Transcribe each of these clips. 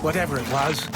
Whatever it was.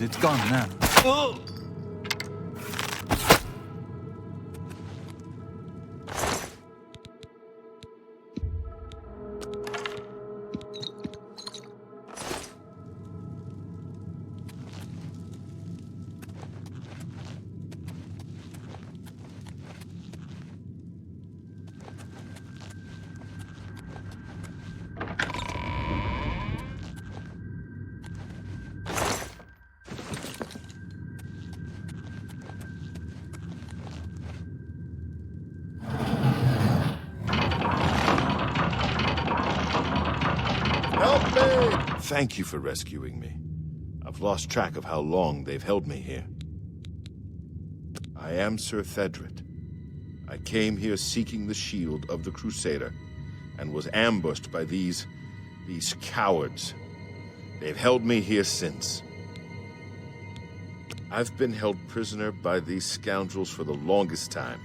It's gone now. Oh! Thank you for rescuing me. I've lost track of how long they've held me here. I am Sir Thedred. I came here seeking the shield of the Crusader, and was ambushed by these cowards. They've held me here since. I've been held prisoner by these scoundrels for the longest time.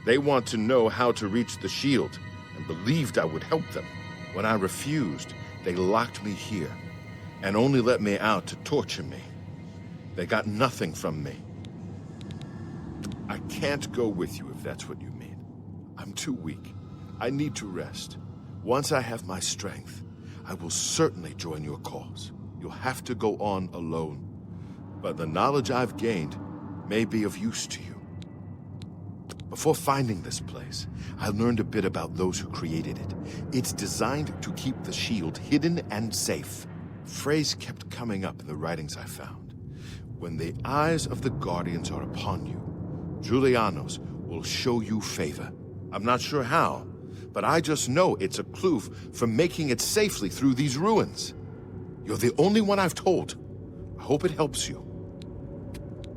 They want to know how to reach the shield, and believed I would help them. When I refused, they locked me here, and only let me out to torture me. They got nothing from me. I can't go with you if that's what you mean. I'm too weak. I need to rest. Once I have my strength, I will certainly join your cause. You'll have to go on alone. But the knowledge I've gained may be of use to you. Before finding this place, I learned a bit about those who created it. It's designed to keep the shield hidden and safe. A phrase kept coming up in the writings I found. When the eyes of the Guardians are upon you, Julianos will show you favor. I'm not sure how, but I just know it's a clue for making it safely through these ruins. You're the only one I've told. I hope it helps you.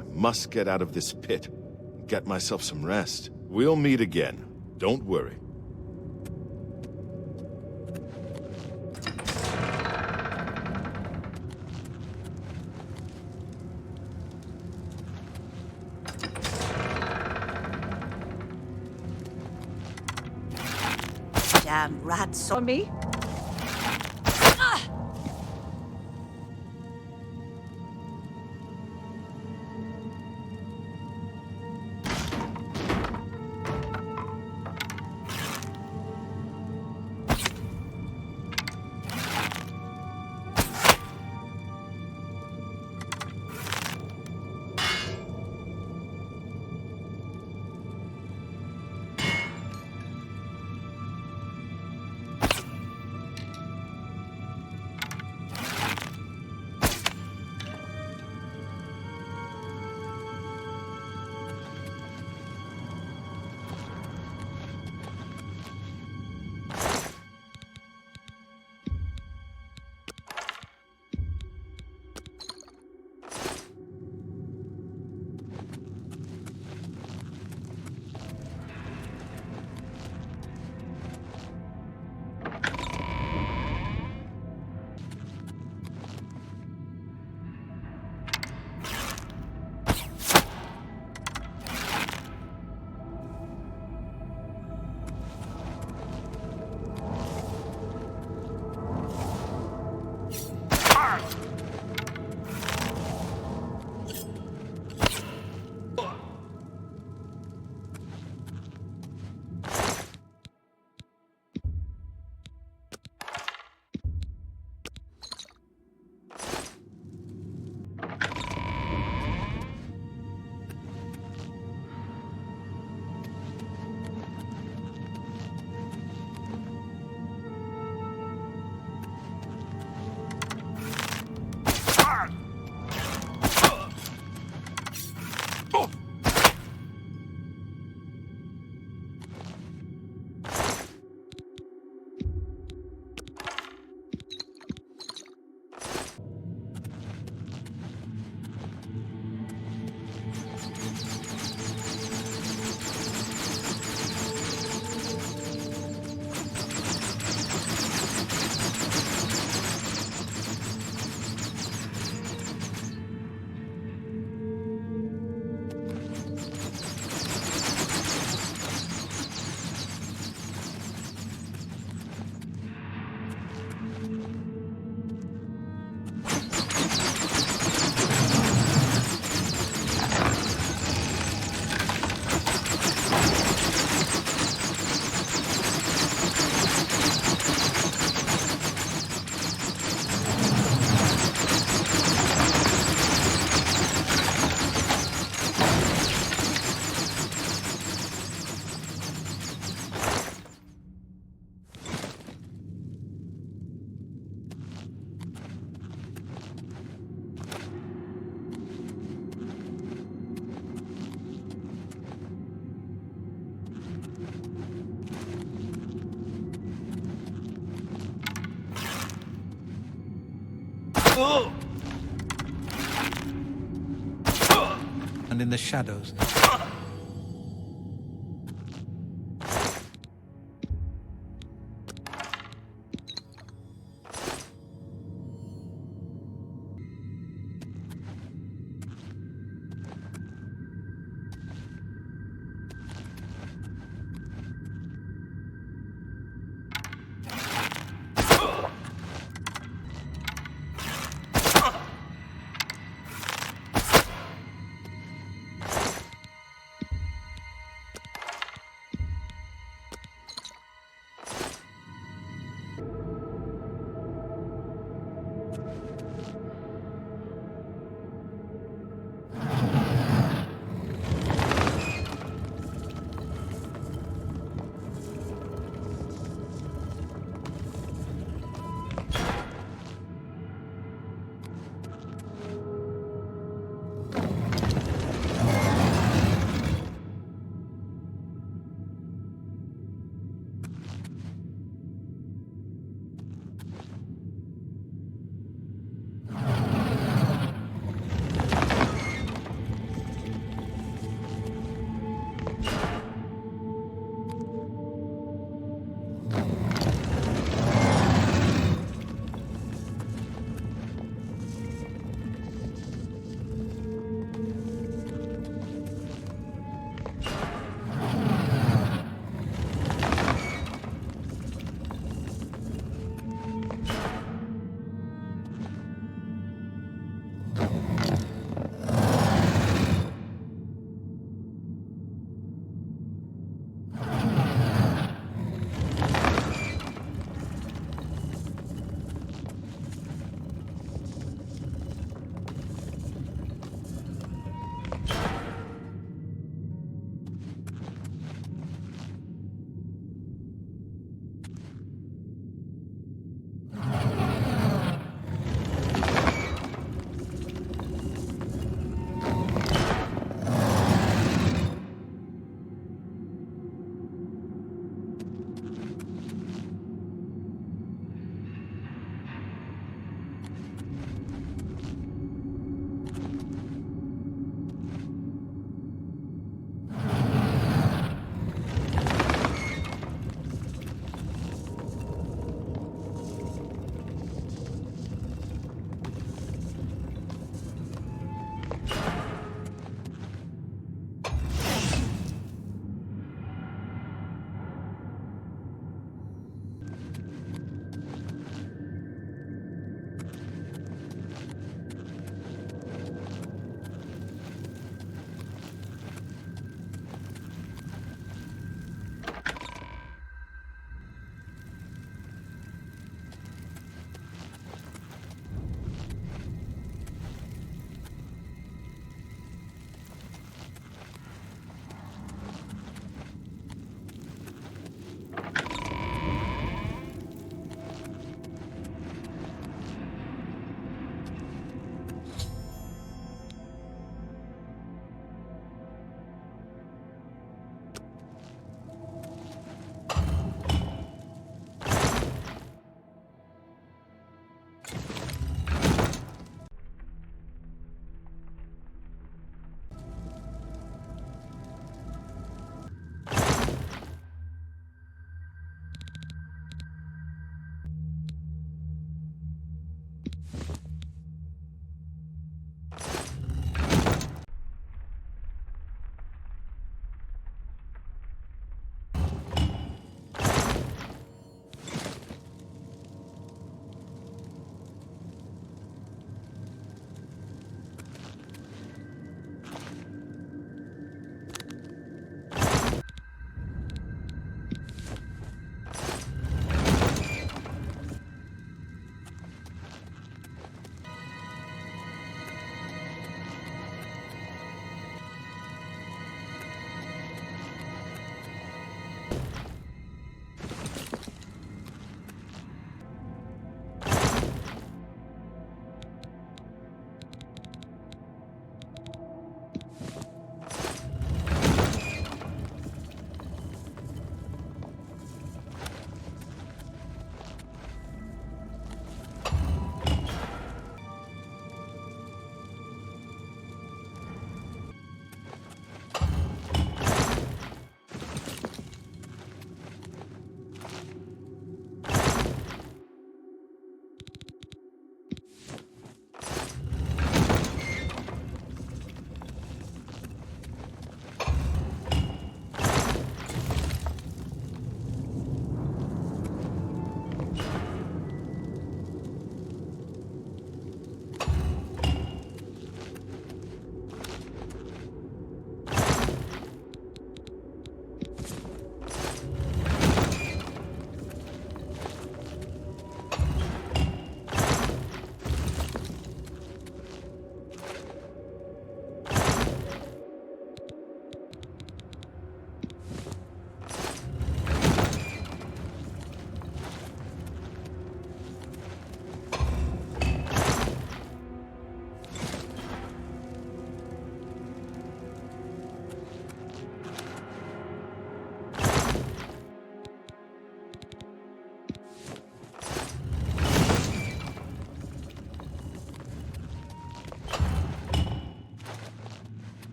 I must get out of this pit and get myself some rest. We'll meet again. Don't worry. Damn rats saw me. And in the shadows.